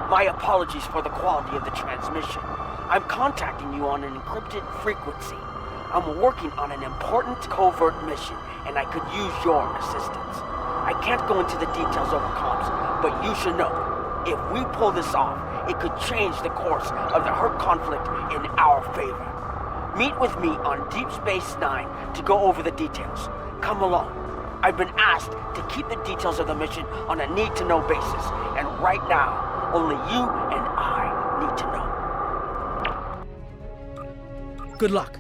My apologies for the quality of the transmission. I'm contacting you on an encrypted frequency. I'm working on an important covert mission, and I could use your assistance. I can't go into the details over comms, but you should know, if we pull this off, it could change the course of the Herc conflict in our favor. Meet with me on Deep Space Nine to go over the details. Come along. I've been asked to keep the details of the mission on a need-to-know basis, and right now, only you and I need to know. Good luck.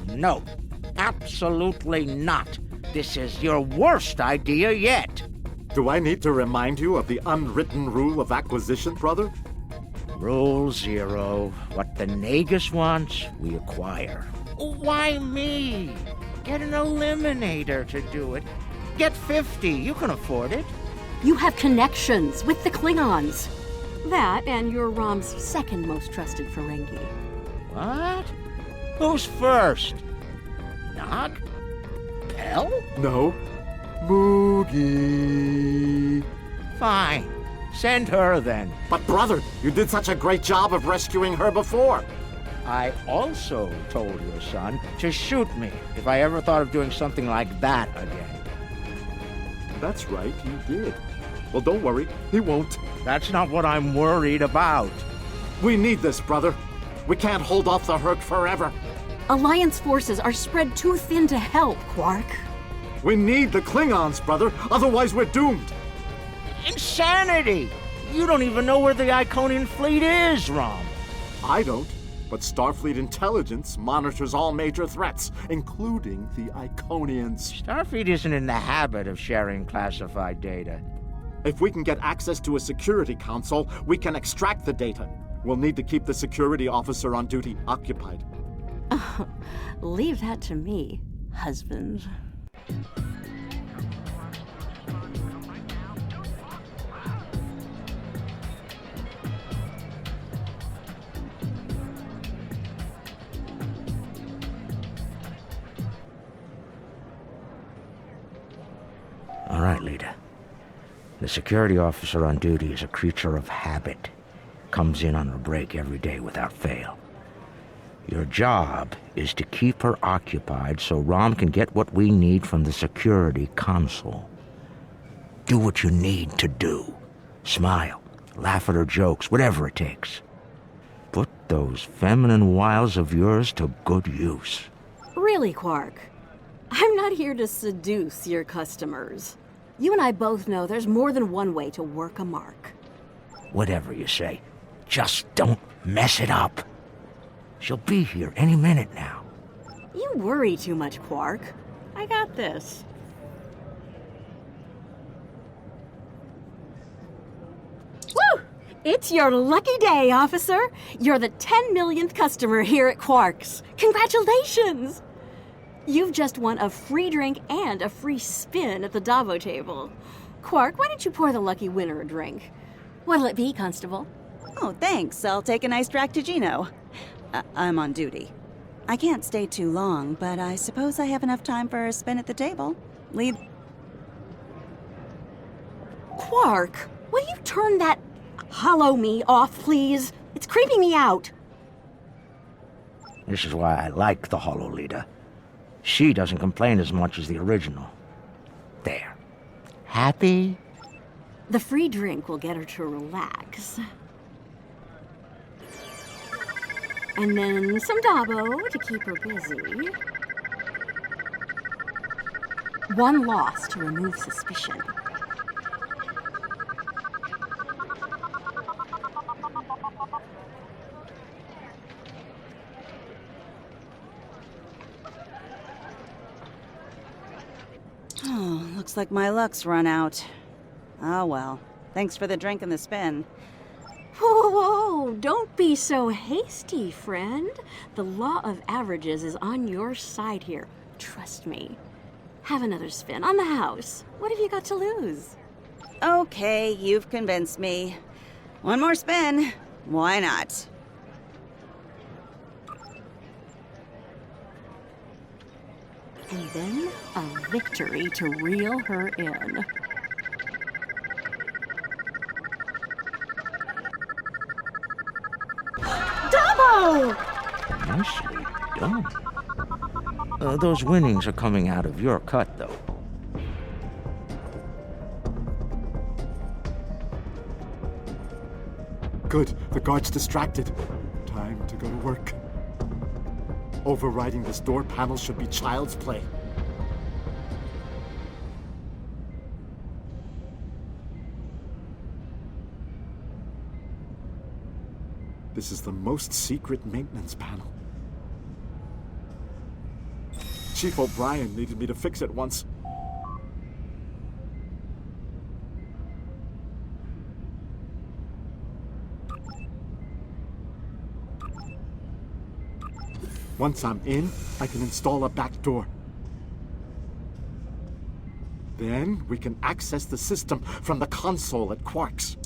No, absolutely not. This is your worst idea yet. Do I need to remind you of the unwritten rule of acquisition, brother? Rule 0. What the Nagus wants, we acquire. Why me? Get an eliminator to do it. Get 50. You can afford it. You have connections with the Klingons. That and you're Rom's second most trusted Ferengi. What? Who's first? Nog? Pell? No. Moogie. Fine. Send her then. But brother, you did such a great job of rescuing her before. I also told your son to shoot me if I ever thought of doing something like that again. That's right, you did. Well, don't worry, he won't. That's not what I'm worried about. We need this, brother. We can't hold off the Herc forever. Alliance forces are spread too thin to help, Quark. We need the Klingons, brother. Otherwise, we're doomed. Insanity! You don't even know where the Iconian fleet is, Rom. I don't, but Starfleet intelligence monitors all major threats, including the Iconians. Starfleet isn't in the habit of sharing classified data. If we can get access to a security console, we can extract the data. We'll need to keep the security officer on duty occupied. Leave that to me, husband. All right, Lita. The security officer on duty is a creature of habit. Comes in on her break every day without fail. Your job is to keep her occupied so Rom can get what we need from the security console. Do what you need to do. Smile, laugh at her jokes, whatever it takes. Put those feminine wiles of yours to good use. Really, Quark? I'm not here to seduce your customers. You and I both know there's more than one way to work a mark. Whatever you say, just don't mess it up. She'll be here any minute now. You worry too much, Quark. I got this. Woo! It's your lucky day, officer. You're the 10 millionth customer here at Quark's. Congratulations! You've just won a free drink and a free spin at the Davo table. Quark, why don't you pour the lucky winner a drink? What'll it be, Constable? Oh, thanks. I'll take a nice Dractigino. I'm on duty. I can't stay too long, but I suppose I have enough time for a spin at the table. Lead. Quark, will you turn that hollow me off, please? It's creeping me out. This is why I like the Hollow Leader. She doesn't complain as much as the original. There. Happy? The free drink will get her to relax. And then some Dabo to keep her busy. One loss to remove suspicion. Oh, looks like my luck's run out. Oh well. Thanks for the drink and the spin. Whoa, don't be so hasty, friend. The law of averages is on your side here. Trust me. Have another spin on the house. What have you got to lose? Okay, you've convinced me. One more spin. Why not? And then a victory to reel her in. Dabo! Nicely done. Those winnings are coming out of your cut, though. Good. The guard's distracted. Time to go to work. Overriding this door panel should be child's play. This is the most secret maintenance panel. Chief O'Brien needed me to fix it once. Once I'm in, I can install a back door. Then we can access the system from the console at Quark's.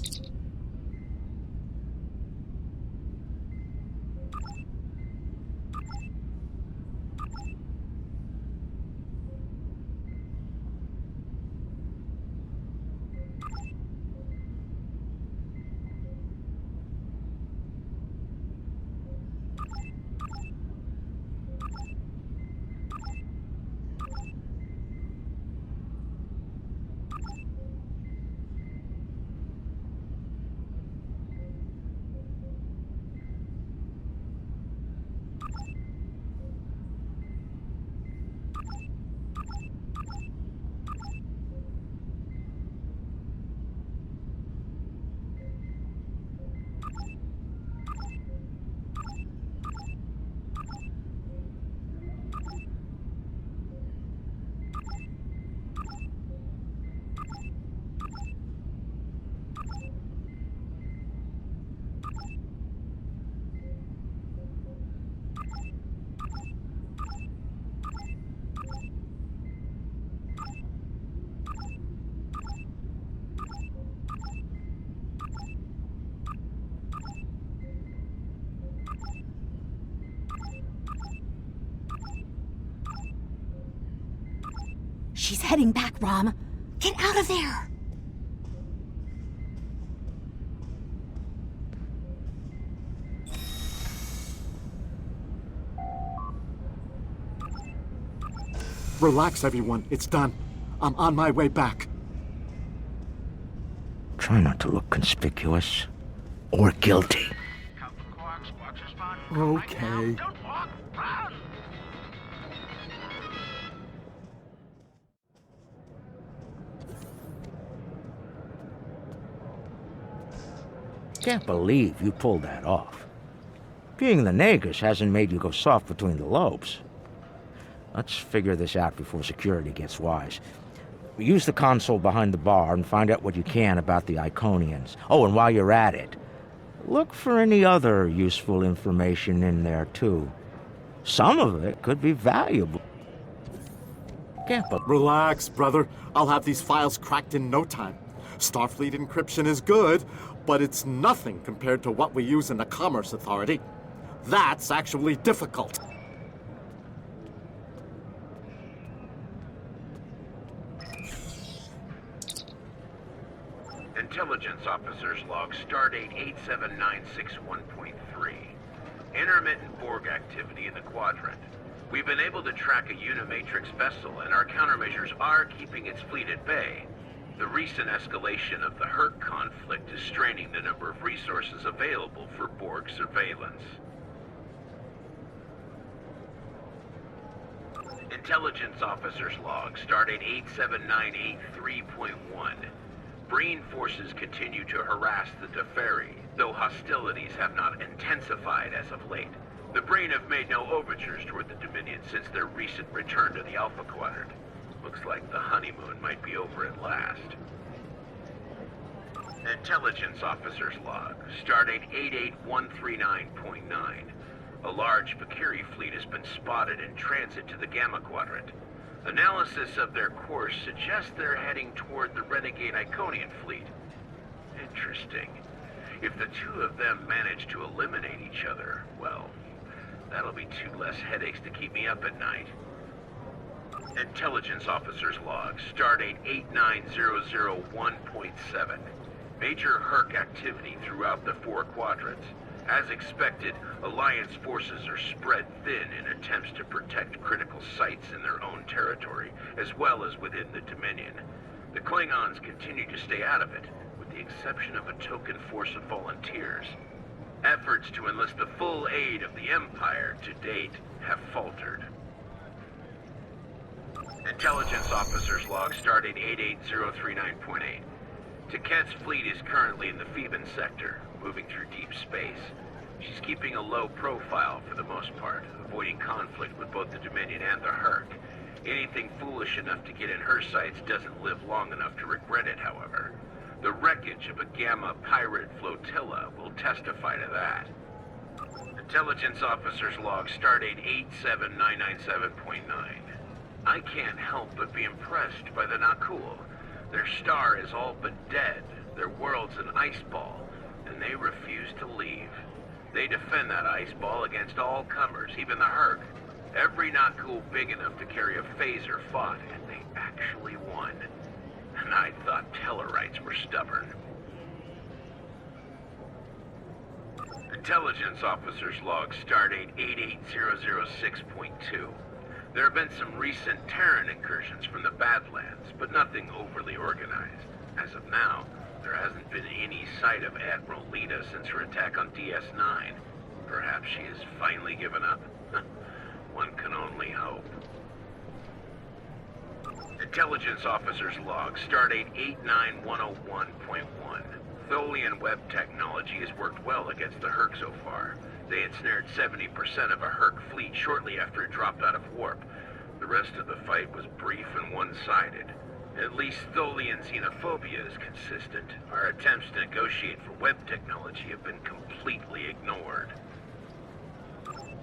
She's heading back, Rom. Get out of there! Relax, everyone. It's done. I'm on my way back. Try not to look conspicuous or guilty. Okay. Can't believe you pulled that off. Being the Nagus hasn't made you go soft between the lobes. Let's figure this out before security gets wise. Use the console behind the bar and find out what you can about the Iconians. Oh, and while you're at it, look for any other useful information in there, too. Some of it could be valuable. Can't believe... Relax, brother. I'll have these files cracked in no time. Starfleet encryption is good, but it's nothing compared to what we use in the Commerce Authority. That's actually difficult. Intelligence Officer's Log, Stardate 87961.3. Intermittent Borg activity in the quadrant. We've been able to track a Unimatrix vessel, and our countermeasures are keeping its fleet at bay. The recent escalation of the Herc conflict is straining the number of resources available for Borg surveillance. Intelligence Officer's Log, Stardate 87983.1. Breen forces continue to harass the Deferi, though hostilities have not intensified as of late. The Breen have made no overtures toward the Dominion since their recent return to the Alpha Quadrant. Looks like the honeymoon might be over at last. Intelligence Officer's Log, Stardate 88139.9. A large Vakiri fleet has been spotted in transit to the Gamma Quadrant. Analysis of their course suggests they're heading toward the renegade Iconian fleet. Interesting. If the two of them manage to eliminate each other, well, that'll be two less headaches to keep me up at night. Intelligence Officer's Log, Stardate 89001.7. Major Herc activity throughout the four quadrants. As expected, Alliance forces are spread thin in attempts to protect critical sites in their own territory, as well as within the Dominion. The Klingons continue to stay out of it, with the exception of a token force of volunteers. Efforts to enlist the full aid of the Empire to date have faltered. Intelligence Officer's Log, Stardate 88039.8. Taket's fleet is currently in the Phoeban sector, moving through deep space. She's keeping a low profile for the most part, avoiding conflict with both the Dominion and the Herc. Anything foolish enough to get in her sights doesn't live long enough to regret it, however. The wreckage of a Gamma pirate flotilla will testify to that. Intelligence Officer's Log, Stardate 87997.9. I can't help but be impressed by the Nakul. Their star is all but dead, their world's an ice ball, and they refuse to leave. They defend that ice ball against all comers, even the Herc. Every Nakul big enough to carry a phaser fought, and they actually won. And I thought Tellarites were stubborn. Intelligence Officer's Log, Stardate 88006.2. There have been some recent Terran incursions from the Badlands, but nothing overly organized. As of now, there hasn't been any sight of Admiral Lita since her attack on DS9. Perhaps she has finally given up? One can only hope. Intelligence Officer's Log, Stardate 89101.1. Tholian web technology has worked well against the Herc so far. They ensnared 70% of a Herc fleet shortly after it dropped out of warp. The rest of the fight was brief and one-sided. At least Tholian xenophobia is consistent. Our attempts to negotiate for web technology have been completely ignored.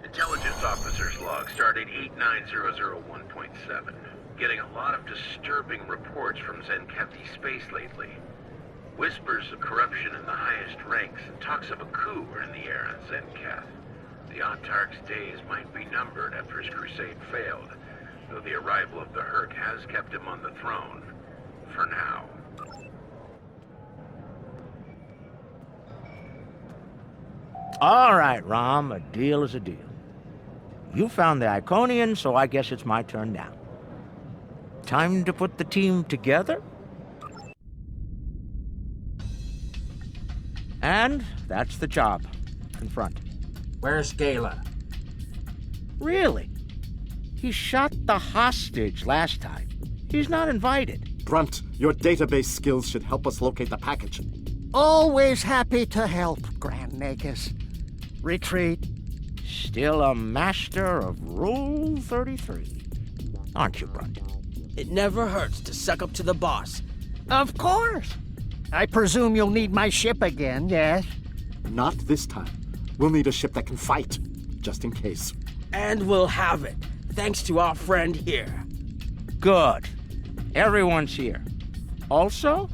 Intelligence Officer's Log, Stardate 89001.7. Getting a lot of disturbing reports from Zenkethi space lately. Whispers of corruption in the highest ranks and talks of a coup are in the air on Zenketh. The Autarch's days might be numbered after his crusade failed, though the arrival of the Herc has kept him on the throne. For now. All right, Rom, a deal is a deal. You found the Iconian, so I guess it's my turn now. Time to put the team together? And that's the job. Confront. Where's Gala? Really? He shot the hostage last time. He's not invited. Brunt, your database skills should help us locate the package. Always happy to help, Grand Nagus. Retreat. Still a master of Rule 33. Aren't you, Brunt? It never hurts to suck up to the boss. Of course. I presume you'll need my ship again, yes? Not this time. We'll need a ship that can fight, just in case. And we'll have it, thanks to our friend here. Good. Everyone's here. Also,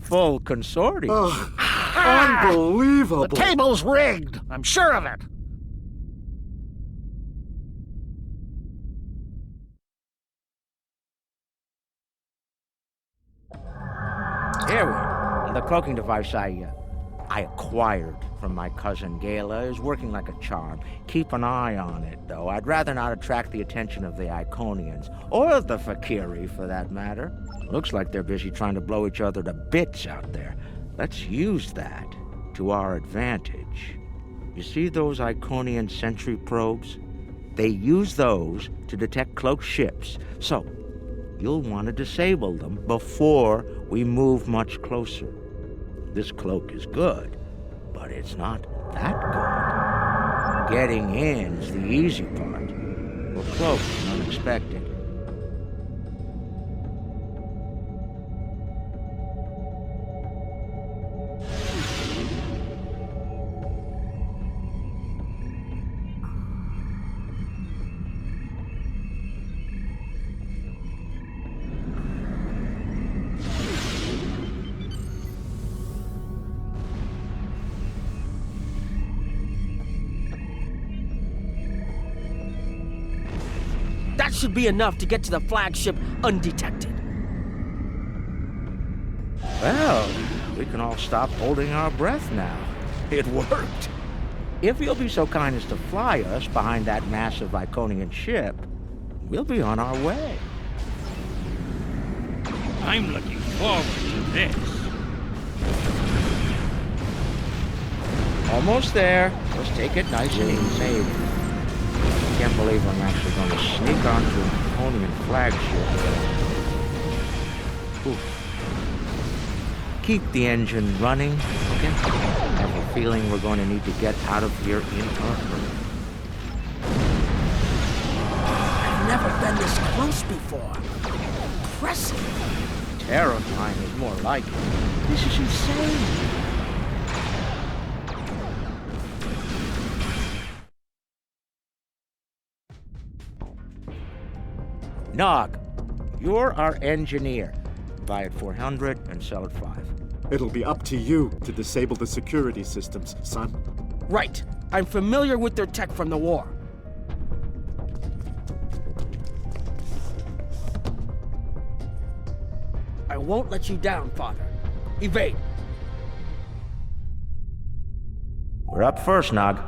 full consortium. Oh, unbelievable! The table's rigged. I'm sure of it. Here we are. The cloaking device I acquired from my cousin Gala is working like a charm. Keep an eye on it, though. I'd rather not attract the attention of the Iconians, or the Fakiri, for that matter. Looks like they're busy trying to blow each other to bits out there. Let's use that to our advantage. You see those Iconian sentry probes? They use those to detect cloaked ships, so you'll want to disable them before we move much closer. This cloak is good, but it's not that good. Getting in's the easy part. We're close and unexpected. That should be enough to get to the flagship undetected. Well, we can all stop holding our breath now. It worked. If you'll be so kind as to fly us behind that massive Iconian ship, we'll be on our way. I'm looking forward to this. Almost there. Let's take it nice and easy. I can't believe I'm actually going to sneak onto an Iconian flagship. Oof. Keep the engine running, okay? I have a feeling we're going to need to get out of here in a hurry. I've never been this close before. Impressive. Terrifying is more like it. This is insane. Nog, you're our engineer. Buy it 400 and sell it 5. It'll be up to you to disable the security systems, son. Right. I'm familiar with their tech from the war. I won't let you down, Father. Evade. We're up first, Nog.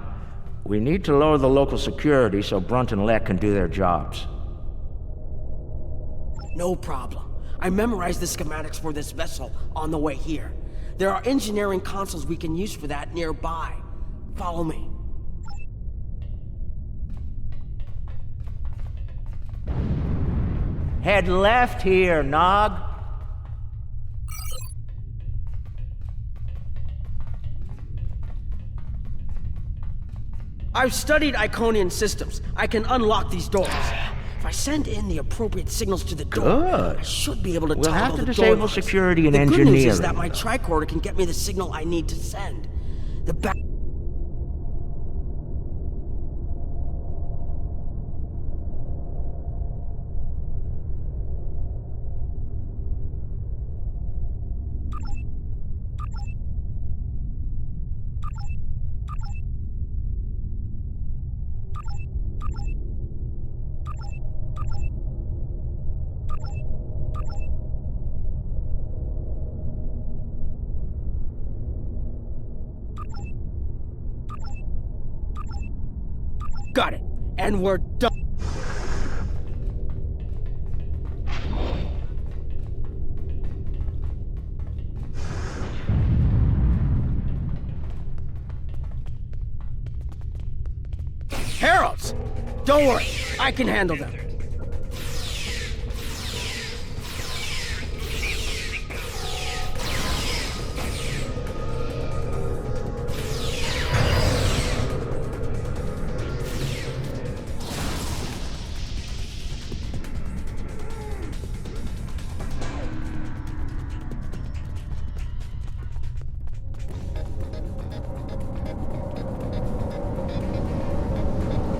We need to lower the local security so Brunt and Lek can do their jobs. No problem. I memorized the schematics for this vessel on the way here. There are engineering consoles we can use for that nearby. Follow me. Head left here, Nog. I've studied Iconian systems. I can unlock these doors. If I send in the appropriate signals to the door, Good. I should be able to We'll have toggle to the disable door locks. security and the engineering. The good news is that my tricorder can get me the signal I need to send. The back... Got it. And we're done. Heralds! Don't worry, I can handle them.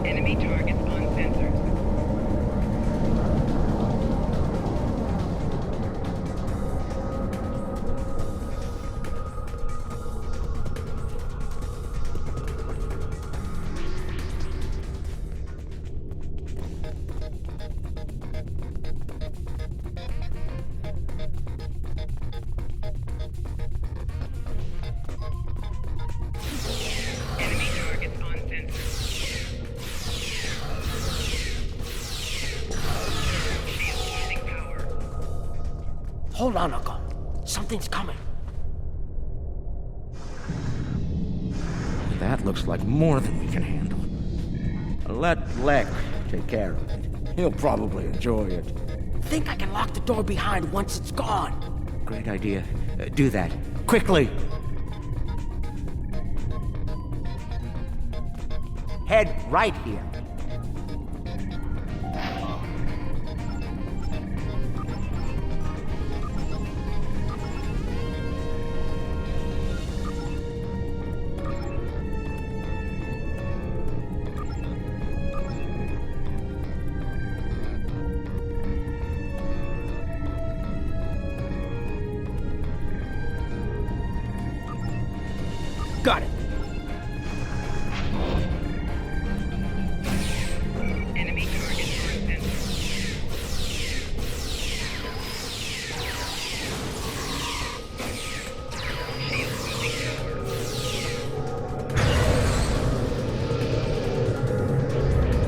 Enemy targets on sensors. Hold on, Uncle. Something's coming. That looks like more than we can handle. Let Lek take care of it. He'll probably enjoy it. Think I can lock the door behind once it's gone. Great idea. Do that. Quickly! Head right here. Got it. Enemy target identified. Shield losing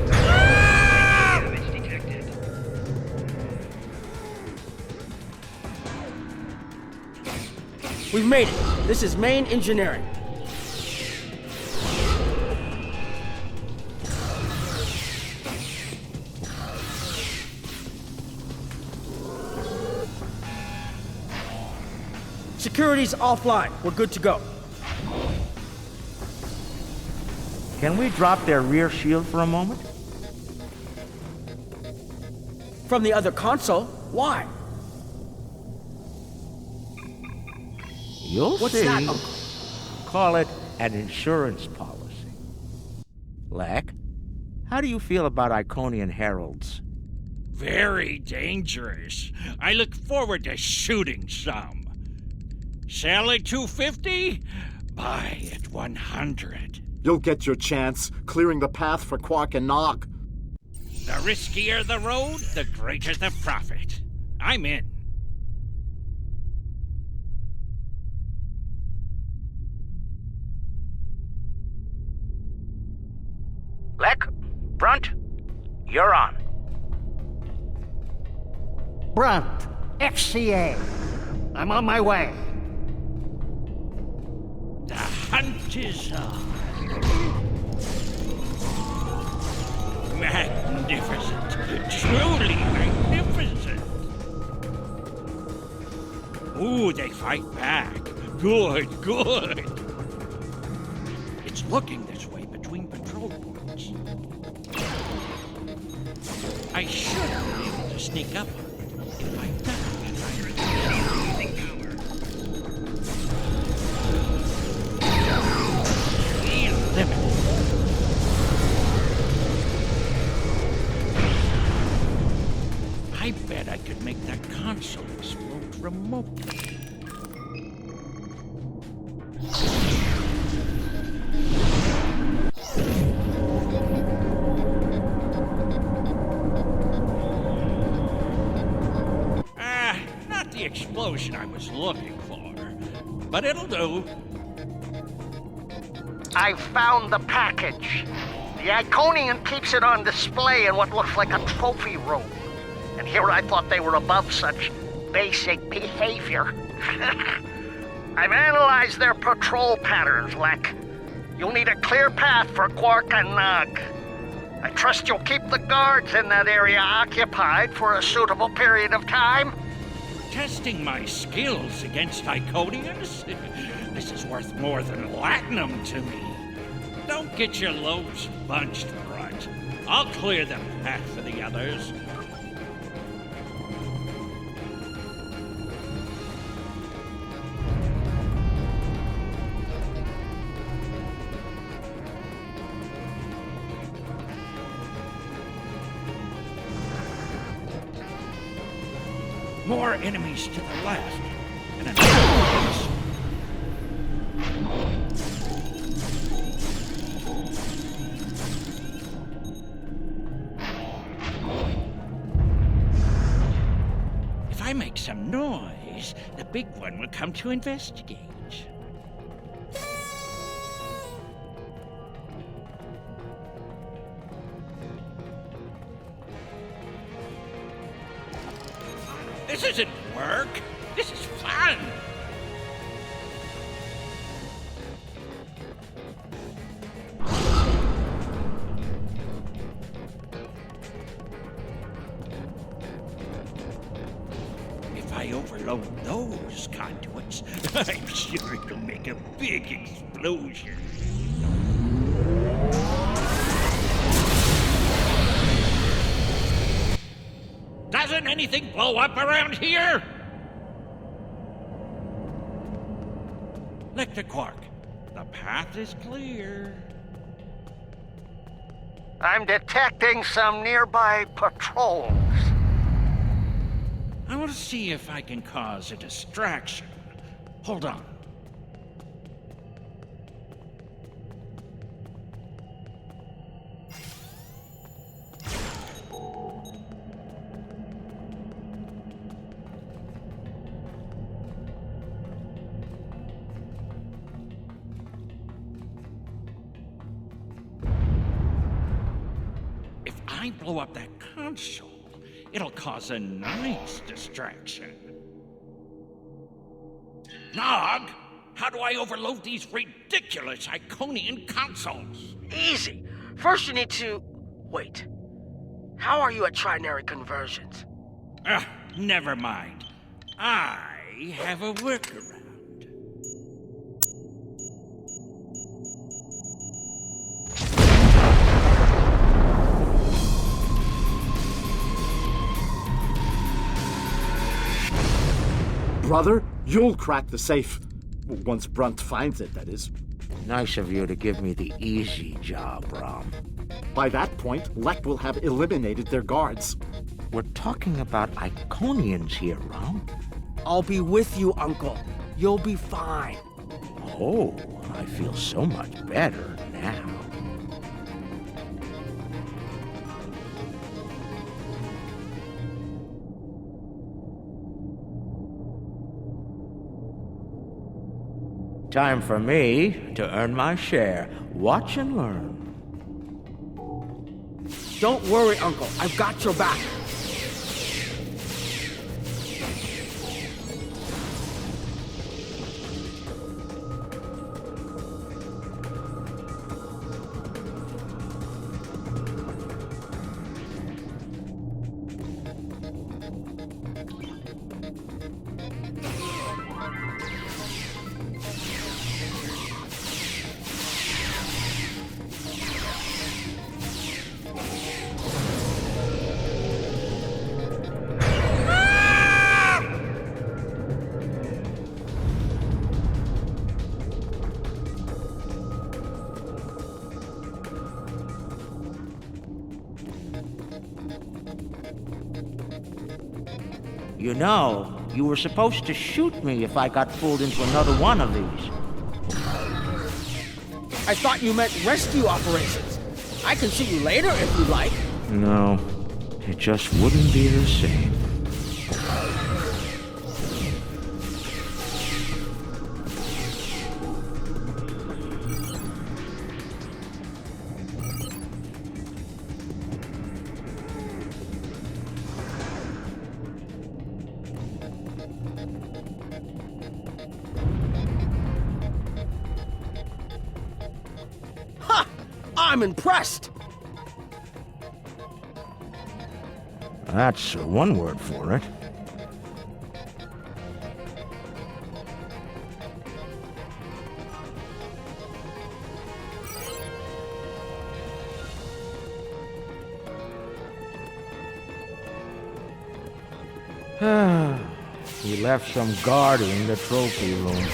power. Damage detected. We've made it. This is main engineering. Security's offline. We're good to go. Can we drop their rear shield for a moment? From the other console? Why? You'll What's see. that, Uncle? Call it an insurance policy. Lek, how do you feel about Iconian heralds? Very dangerous. I look forward to shooting some. Sell at 250? Buy at 100. You'll get your chance, clearing the path for Quark and Nog. The riskier the road, the greater the profit. I'm in. Lek, Brunt, you're on. Brunt, FCA. I'm on my way. The hunt is on. Magnificent. Truly magnificent. Ooh, they fight back. Good, good. It's looking this way between patrol points. I should be able to sneak up on it if I duck behind it. Losing power. Limited. I bet I could make that console explode remotely. Not the explosion I was looking for, but it'll do. I found the package. The Iconian keeps it on display in what looks like a trophy room. And here I thought they were above such basic behavior. I've analyzed their patrol patterns, Lek. You'll need a clear path for Quark and Nog. I trust you'll keep the guards in that area occupied for a suitable period of time. Testing my skills against Iconians? This is worth more than latinum to me. Don't get your loads bunched, Brunt. I'll clear the path for the others. More enemies to the left. And another. If I make some noise, the big one will come to investigate. This isn't work. This is fun! If I overload those conduits, I'm sure it'll make a big explosion. Doesn't anything blow up around here? Lecter Quark, the path is clear. I'm detecting some nearby patrols. I want to see if I can cause a distraction. Hold on. If I blow up that console, it'll cause a nice distraction. Nog, how do I overload these ridiculous Iconian consoles? Easy. First you need to... Wait. How are you at trinary conversions? Never mind. I have a workaround. Brother, you'll crack the safe. Once Brunt finds it, that is. Nice of you to give me the easy job, Rom. By that point, Lek will have eliminated their guards. We're talking about Iconians here, Rom. I'll be with you, Uncle. You'll be fine. Oh, I feel so much better now. Time for me to earn my share. Watch and learn. Don't worry, Uncle. I've got your back. You know, you were supposed to shoot me if I got pulled into another one of these. I thought you meant rescue operations. I can shoot you later if you like. No, it just wouldn't be the same. I'm impressed. That's one word for it. He left some guarding the trophy room.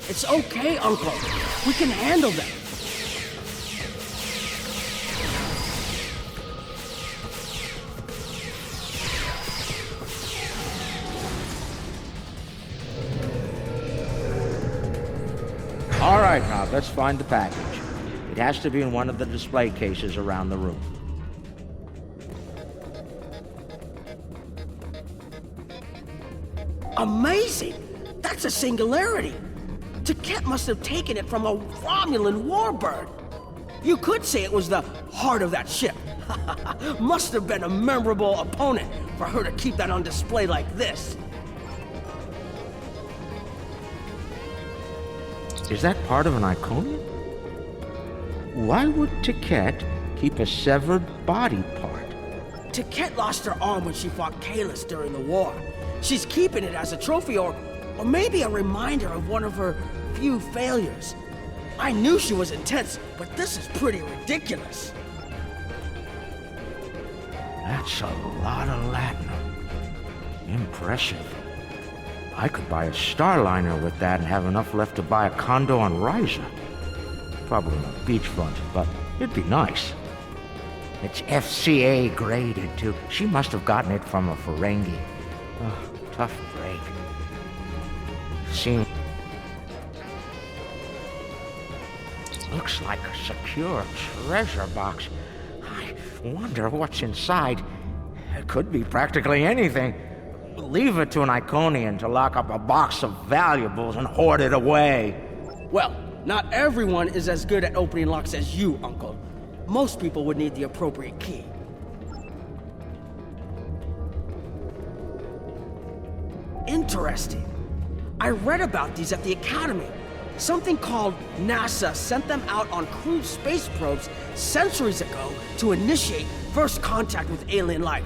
It's okay, Uncle. We can handle them. All right, now let's find the package. It has to be in one of the display cases around the room. Amazing! That's a singularity. Taket must have taken it from a Romulan warbird. You could say it was the heart of that ship, Must have been a memorable opponent for her to keep that on display like this. Is that part of an Iconian? Why would Tiquette keep a severed body part? Tiquette lost her arm when she fought Kalis during the war. She's keeping it as a trophy or maybe a reminder of one of her few failures. I knew she was intense, but this is pretty ridiculous. That's a lot of latinum. Impressive. I could buy a Starliner with that and have enough left to buy a condo on Riza. Probably not beachfront, but it'd be nice. It's FCA graded, too. She must have gotten it from a Ferengi. Oh, tough break. Seems... Looks like a secure treasure box. I wonder what's inside. It could be practically anything. Leave it to an Iconian to lock up a box of valuables and hoard it away. Well, not everyone is as good at opening locks as you, Uncle. Most people would need the appropriate key. Interesting. I read about these at the Academy. Something called NASA sent them out on crewed space probes centuries ago to initiate first contact with alien life.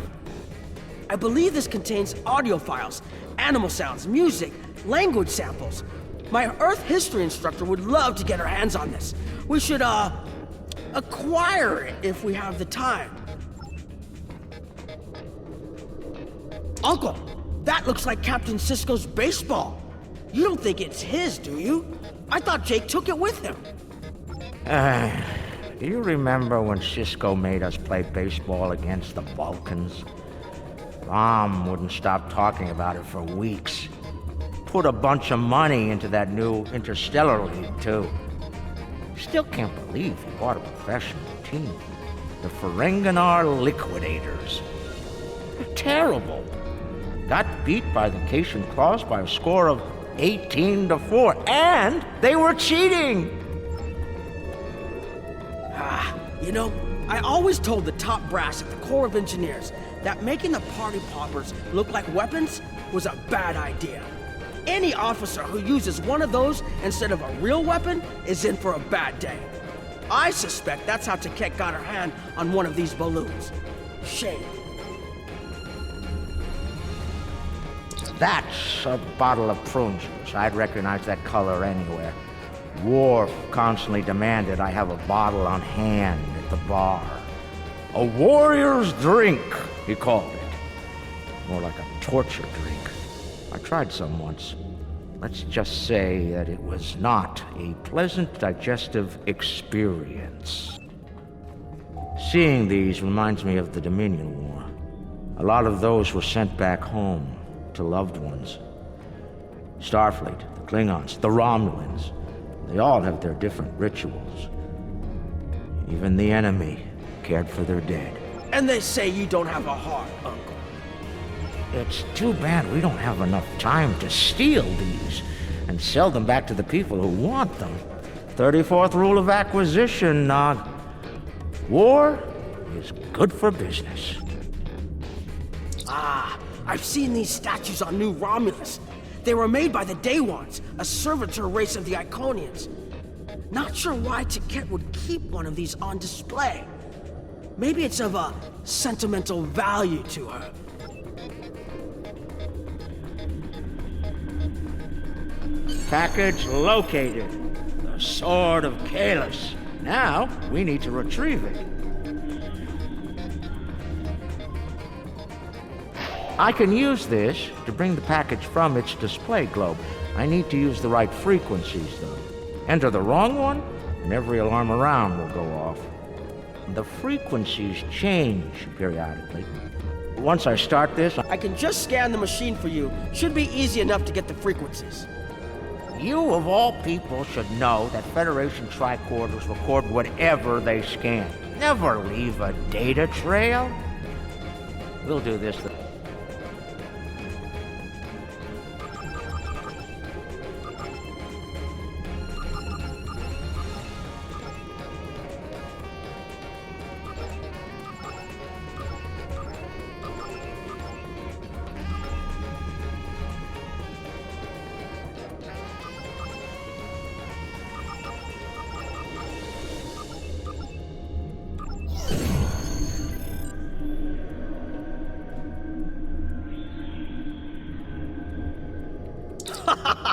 I believe this contains audio files, animal sounds, music, language samples. My Earth history instructor would love to get her hands on this. We should, acquire it if we have the time. Uncle, that looks like Captain Sisko's baseball. You don't think it's his, do you? I thought Jake took it with him. Do you remember when Sisko made us play baseball against the Vulcans? Mom wouldn't stop talking about it for weeks. Put a bunch of money into that new Interstellar League, too. Still can't believe he bought a professional team. The Ferenginar Liquidators. They're terrible. Got beat by the Cation Claws by a score of 18-4, and they were cheating! You know, I always told the top brass at the Corps of Engineers that making the party poppers look like weapons was a bad idea. Any officer who uses one of those instead of a real weapon is in for a bad day. I suspect that's how Tiquette got her hand on one of these balloons. Shame. That's a bottle of prune juice. I'd recognize that color anywhere. Worf constantly demanded I have a bottle on hand at the bar. A warrior's drink, he called it. More like a torture drink. I tried some once. Let's just say that it was not a pleasant digestive experience. Seeing these reminds me of the Dominion War. A lot of those were sent back home to loved ones. Starfleet, the Klingons, the Romulans, they all have their different rituals. Even the enemy cared for their dead. And they say you don't have a heart, Uncle. It's too bad we don't have enough time to steal these and sell them back to the people who want them. 34th rule of acquisition, Nog. War is good for business. I've seen these statues on New Romulus. They were made by the Day Ones, a servitor race of the Iconians. Not sure why Tiquette would keep one of these on display. Maybe it's of a sentimental value to her. Package located. The Sword of Kalis. Now, we need to retrieve it. I can use this to bring the package from its display globe. I need to use the right frequencies, though. Enter the wrong one, and every alarm around will go off. The frequencies change periodically. Once I start this, I can just scan the machine for you. Should be easy enough to get the frequencies. You, of all people, should know that Federation tricorders record whatever they scan. Never leave a data trail. We'll do this.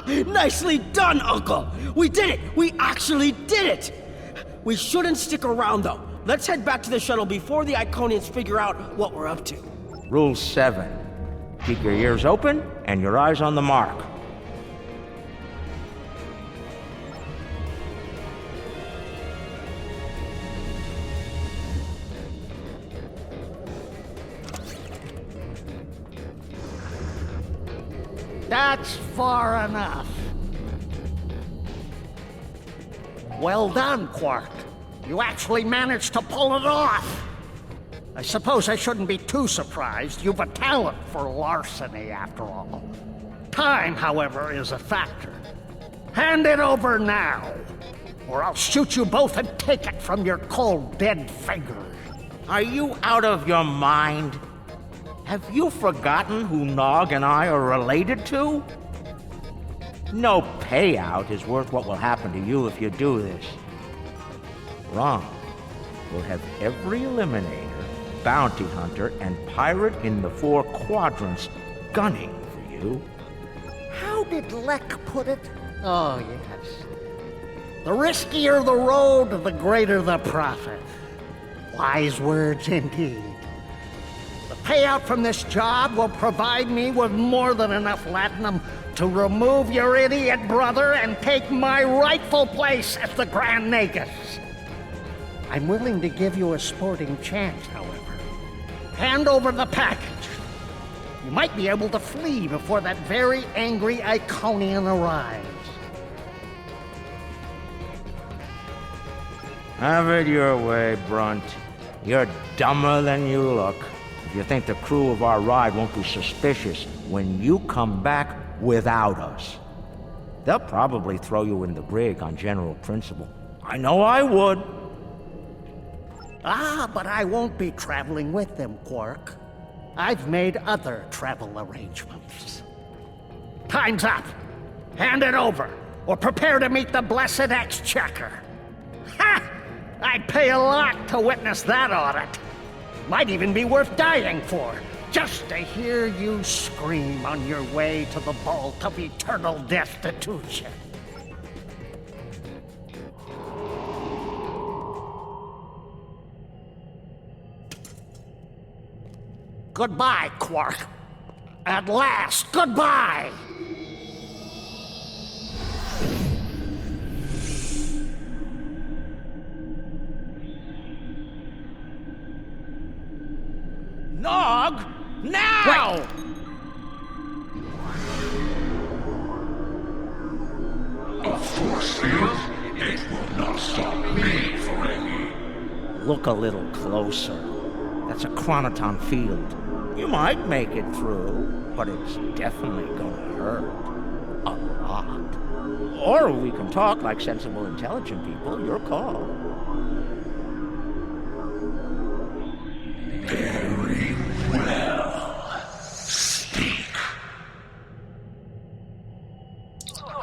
Nicely done, Uncle! We did it! We actually did it! We shouldn't stick around, though. Let's head back to the shuttle before the Iconians figure out what we're up to. Rule 7. Keep your ears open and your eyes on the mark. That's far enough. Well done, Quark. You actually managed to pull it off. I suppose I shouldn't be too surprised. You've a talent for larceny, after all. Time, however, is a factor. Hand it over now, or I'll shoot you both and take it from your cold, dead fingers. Are you out of your mind? Have you forgotten who Nog and I are related to? No payout is worth what will happen to you if you do this. Wrong. We'll have every Eliminator, Bounty Hunter, and Pirate in the 4 quadrants gunning for you. How did Lek put it? Oh, yes. The riskier the road, the greater the profit. Wise words indeed. The payout from this job will provide me with more than enough latinum to remove your idiot brother and take my rightful place as the Grand Nagus. I'm willing to give you a sporting chance, however. Hand over the package. You might be able to flee before that very angry Iconian arrives. Have it your way, Brunt. You're dumber than you look. If you think the crew of our ride won't be suspicious when you come back without us. They'll probably throw you in the brig on general principle. I know I would. Ah, but I won't be traveling with them, Quark. I've made other travel arrangements. Time's up. Hand it over, or prepare to meet the blessed Exchequer. Ha! I'd pay a lot to witness that audit. Might even be worth dying for, just to hear you scream on your way to the vault of eternal destitution. Goodbye, Quark. At last, goodbye! Nog! Now! Wait. Of force field, it will not stop me, Ferengi. Look a little closer. That's a chronoton field. You might make it through, but it's definitely gonna hurt. A lot. Or we can talk like sensible, intelligent people. Your call. Very well. Speak.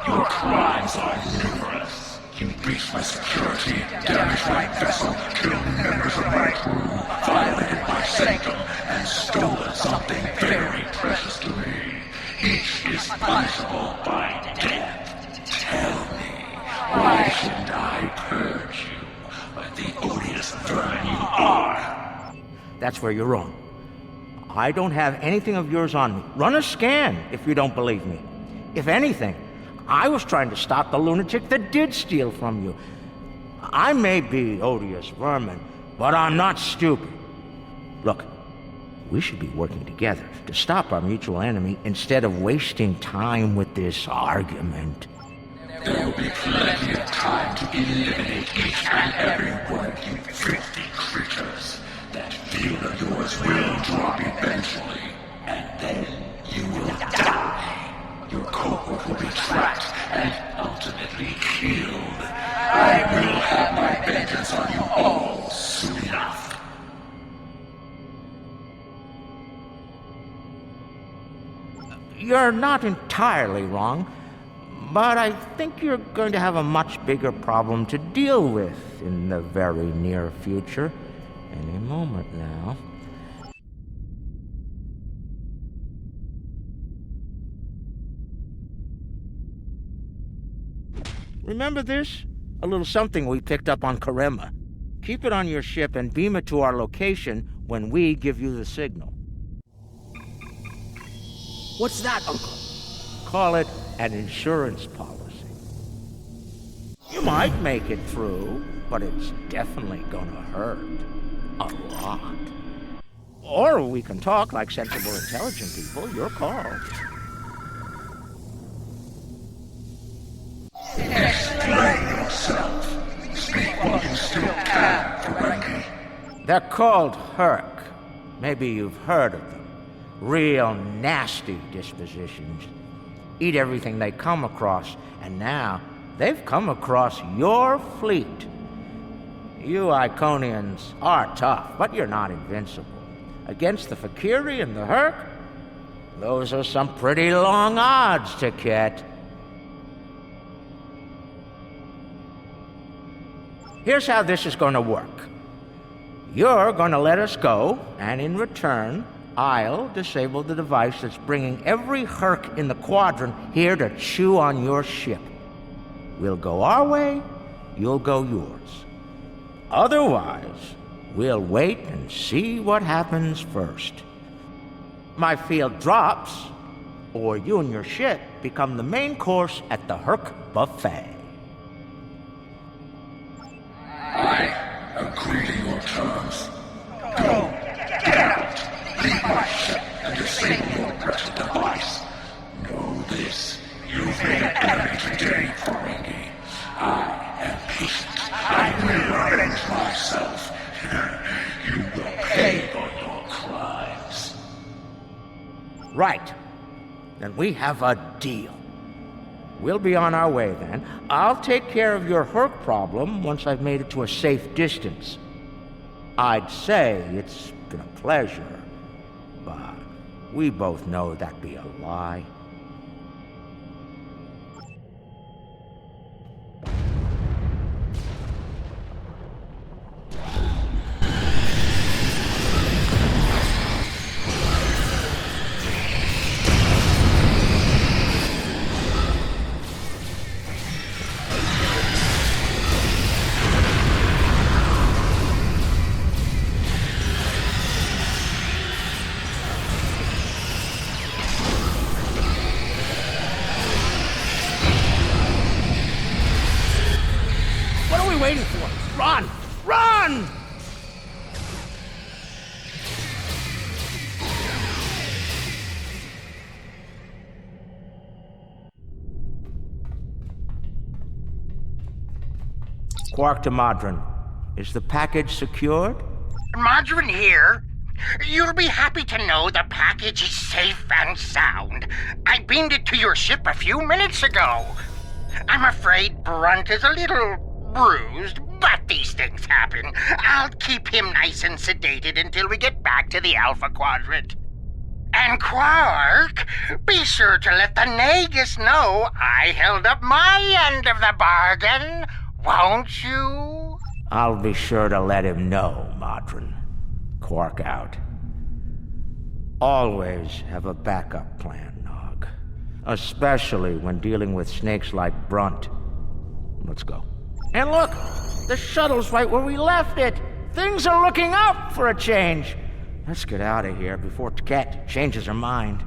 Your crimes are numerous. You breached my security, damaged my vessel, killed members of my crew, violated my sanctum, and stolen something very precious to me. Each is punishable by death. Tell me, why shouldn't I purge you like the odious vermin you are? That's where you're wrong. I don't have anything of yours on me. Run a scan if you don't believe me. If anything, I was trying to stop the lunatic that did steal from you. I may be odious vermin, but I'm not stupid. Look, we should be working together to stop our mutual enemy instead of wasting time with this argument. There will be plenty of time to eliminate each and every one of you filthy creatures. That field of yours will drop eventually, and then you will die. Your cohort will be tracked and ultimately killed. I will have my vengeance on you all soon enough. You're not entirely wrong, but I think you're going to have a much bigger problem to deal with in the very near future. Any moment now. Remember this? A little something we picked up on Karema. Keep it on your ship and beam it to our location when we give you the signal. What's that, Uncle? Call it an insurance policy. You might make it through, but it's definitely gonna hurt. A lot. Or we can talk like sensible, intelligent people. Your call. Explain yourself. Speak while you still can, Ferengi. They're called Herc. Maybe you've heard of them. Real nasty dispositions. Eat everything they come across, and now they've come across your fleet. You Iconians are tough, but you're not invincible. Against the Fakiri and the Herc, those are some pretty long odds to get. Here's how this is going to work. You're going to let us go, and in return, I'll disable the device that's bringing every Herc in the quadrant here to chew on your ship. We'll go our way, you'll go yours. Otherwise, we'll wait and see what happens first. My field drops, or you and your ship become the main course at the Herc buffet. I agree to your terms. Go, get out, leave my ship, and disable your wretched device. Know this, you've made an enemy today, Ferengi. I am patient. I will avenge myself. You will pay for your crimes. Right. Then we have a deal. We'll be on our way then. I'll take care of your Herc problem once I've made it to a safe distance. I'd say it's been a pleasure, but we both know that'd be a lie. Waiting for? Run! Run! Quark to Modron. Is the package secured? Modron here. You'll be happy to know the package is safe and sound. I beamed it to your ship a few minutes ago. I'm afraid Brunt is a little bruised, but these things happen. I'll keep him nice and sedated until we get back to the Alpha Quadrant. And Quark, be sure to let the Nagus know I held up my end of the bargain, won't you? I'll be sure to let him know, Modron. Quark out. Always have a backup plan, Nog. Especially when dealing with snakes like Brunt. Let's go. And look! The shuttle's right where we left it! Things are looking up for a change! Let's get out of here before Ket changes her mind.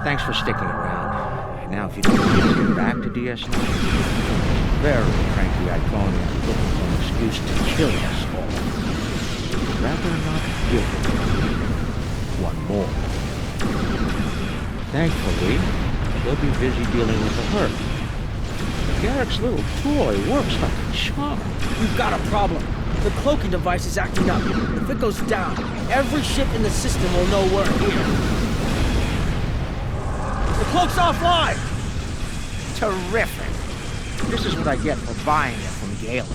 Thanks for sticking around. Now, if you don't get back to DS9, very cranky Iconian looking for an excuse to kill us all. rather not give it one more. Thankfully, he'll be busy dealing with the hurt. Garrett's little toy works like a charm. We've got a problem. The cloaking device is acting up. If it goes down, every ship in the system will know we're here. The cloak's offline! Terrific. This is what I get for buying it from Galen.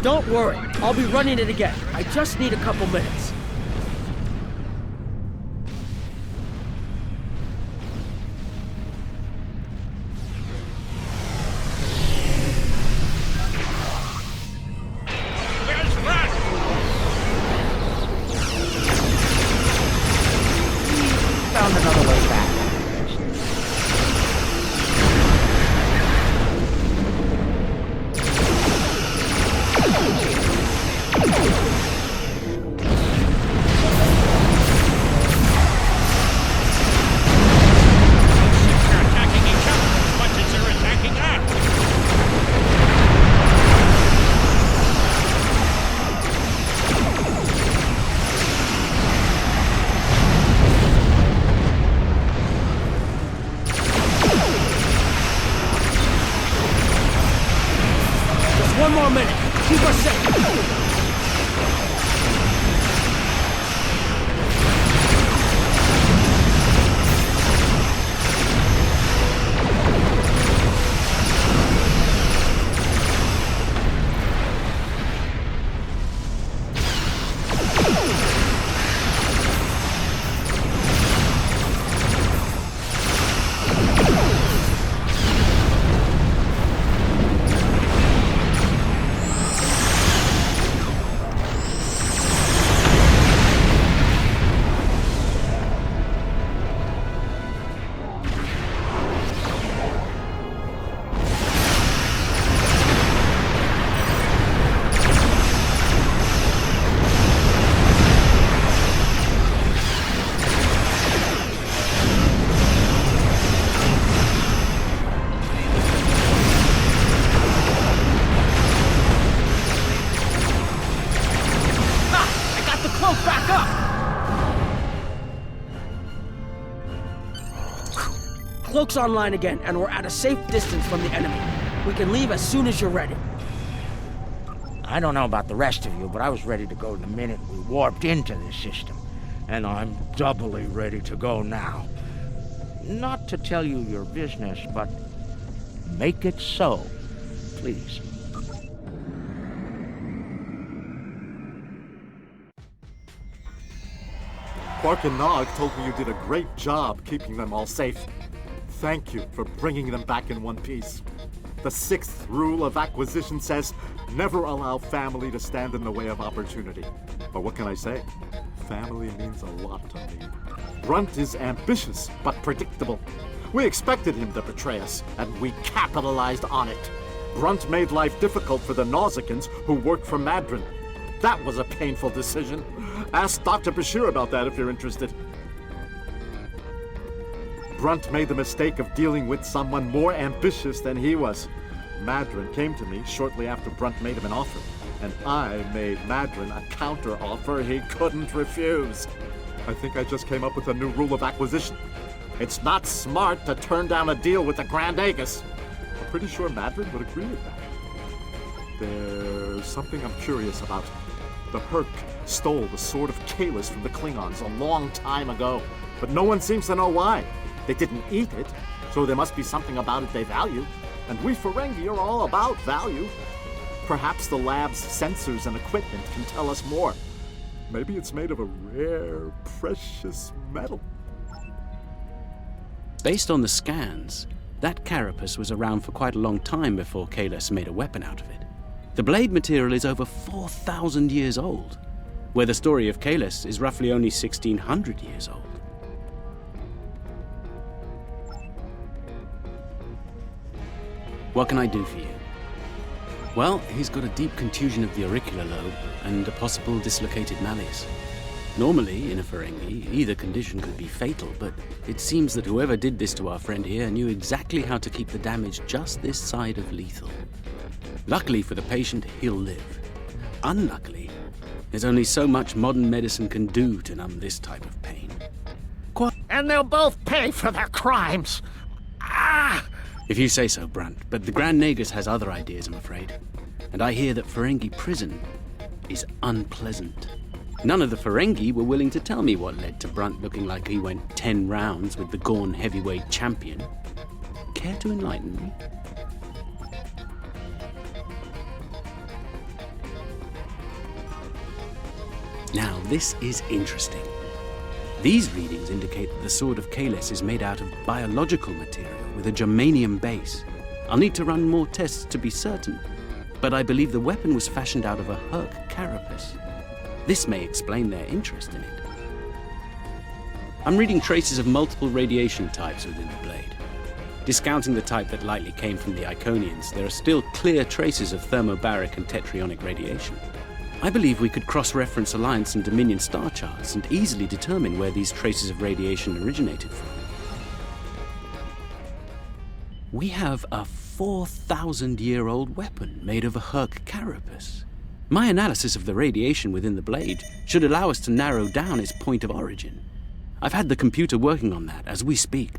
Don't worry, I'll be running it again. I just need a couple minutes. Where's that? Found another way back. They're attacking each other as much as they're attacking us. Just one more minute. Keep us safe. Cloak back up! Cloak's online again, and we're at a safe distance from the enemy. We can leave as soon as you're ready. I don't know about the rest of you, but I was ready to go the minute we warped into this system. And I'm doubly ready to go now. Not to tell you your business, but make it so, please. Quark and Nog told me you did a great job keeping them all safe. Thank you for bringing them back in one piece. The 6th rule of acquisition says, never allow family to stand in the way of opportunity. But what can I say? Family means a lot to me. Brunt is ambitious, but predictable. We expected him to betray us, and we capitalized on it. Brunt made life difficult for the Nausicans who worked for Madron. That was a painful decision. Ask Dr. Bashir about that if you're interested. Brunt made the mistake of dealing with someone more ambitious than he was. Madron came to me shortly after Brunt made him an offer, and I made Madron a counter-offer he couldn't refuse. I think I just came up with a new rule of acquisition. It's not smart to turn down a deal with the Grand Aegis. I'm pretty sure Madron would agree with that. There's something I'm curious about. The Herc stole the Sword of Kalis from the Klingons a long time ago, but no one seems to know why. They didn't eat it, so there must be something about it they value. And we Ferengi are all about value. Perhaps the lab's sensors and equipment can tell us more. Maybe it's made of a rare, precious metal. Based on the scans, that carapace was around for quite a long time before Kalis made a weapon out of it. The blade material is over 4,000 years old, where the story of Kalis is roughly only 1,600 years old. What can I do for you? Well, he's got a deep contusion of the auricular lobe and a possible dislocated malleus. Normally, in a Ferengi, either condition could be fatal, but it seems that whoever did this to our friend here knew exactly how to keep the damage just this side of lethal. Luckily for the patient, he'll live. Unluckily, there's only so much modern medicine can do to numb this type of pain. And they'll both pay for their crimes. Ah! If you say so, Brunt, but the Grand Nagus has other ideas, I'm afraid. And I hear that Ferengi prison is unpleasant. None of the Ferengi were willing to tell me what led to Brunt looking like he went 10 rounds with the Gorn heavyweight champion. Care to enlighten me? Now, this is interesting. These readings indicate that the Sword of Kalis is made out of biological material with a germanium base. I'll need to run more tests to be certain, but I believe the weapon was fashioned out of a Herc carapace. This may explain their interest in it. I'm reading traces of multiple radiation types within the blade. Discounting the type that likely came from the Iconians, there are still clear traces of thermobaric and tetrionic radiation. I believe we could cross-reference Alliance and Dominion star charts and easily determine where these traces of radiation originated from. We have a 4,000-year-old weapon made of a Herc carapace. My analysis of the radiation within the blade should allow us to narrow down its point of origin. I've had the computer working on that as we speak.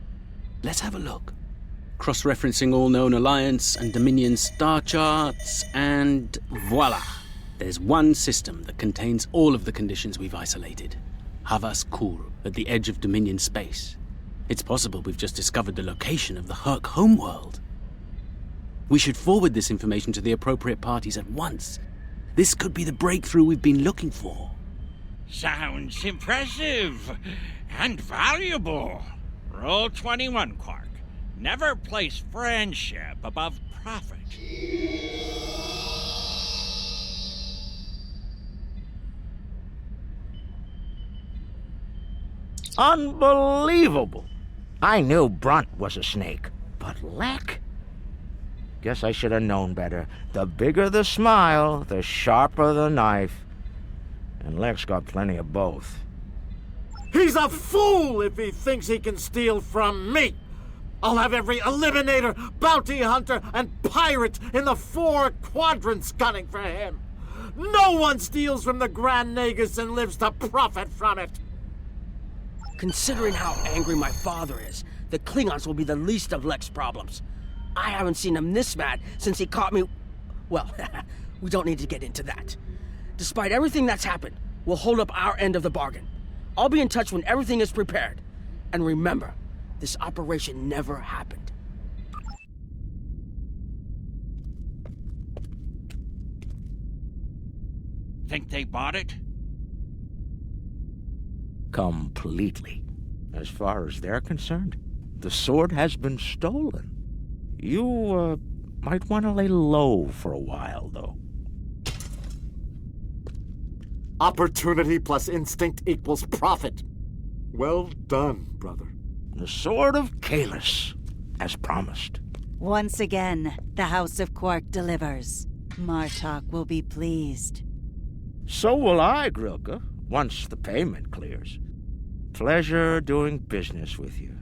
Let's have a look. Cross-referencing all known Alliance and Dominion star charts, and voila! There's one system that contains all of the conditions we've isolated. Havas Kur, at the edge of Dominion space. It's possible we've just discovered the location of the Herc homeworld. We should forward this information to the appropriate parties at once. This could be the breakthrough we've been looking for. Sounds impressive and valuable. Rule 21, Quark. Never place friendship above profit. Unbelievable! I knew Brunt was a snake, but Lek? Guess I should have known better. The bigger the smile, the sharper the knife. And Lek's got plenty of both. He's a fool if he thinks he can steal from me! I'll have every eliminator, bounty hunter, and pirate in the 4 quadrants gunning for him! No one steals from the Grand Nagus and lives to profit from it! Considering how angry my father is, the Klingons will be the least of Lek's problems. I haven't seen him this mad since he caught me... Well, we don't need to get into that. Despite everything that's happened, we'll hold up our end of the bargain. I'll be in touch when everything is prepared. And remember, this operation never happened. Think they bought it? Completely. As far as they're concerned, the sword has been stolen. You, might want to lay low for a while, though. Opportunity plus instinct equals profit. Well done, brother. The Sword of Kalis, as promised. Once again, the House of Quark delivers. Martok will be pleased. So will I, Grilka, once the payment clears. Pleasure doing business with you.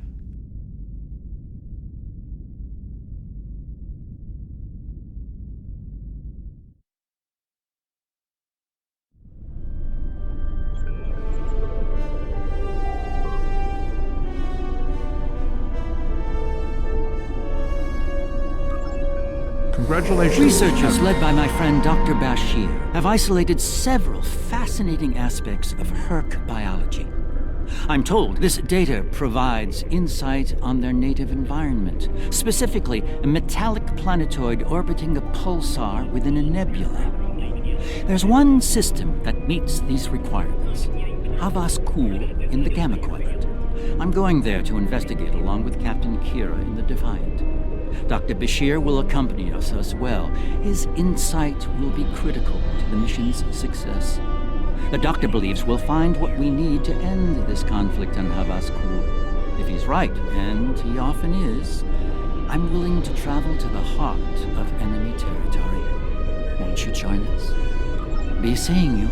Congratulations. Researchers led by my friend Dr. Bashir have isolated several fascinating aspects of Herc biology. I'm told this data provides insight on their native environment, specifically a metallic planetoid orbiting a pulsar within a nebula. There's one system that meets these requirements, Havas Kur in the Gamma Quadrant. I'm going there to investigate along with Captain Kira in the Defiant. Dr. Bashir will accompany us as well. His insight will be critical to the mission's success. The doctor believes we'll find what we need to end this conflict on Havas Kur. If he's right, and he often is, I'm willing to travel to the heart of enemy territory. Won't you join us? Be seeing you.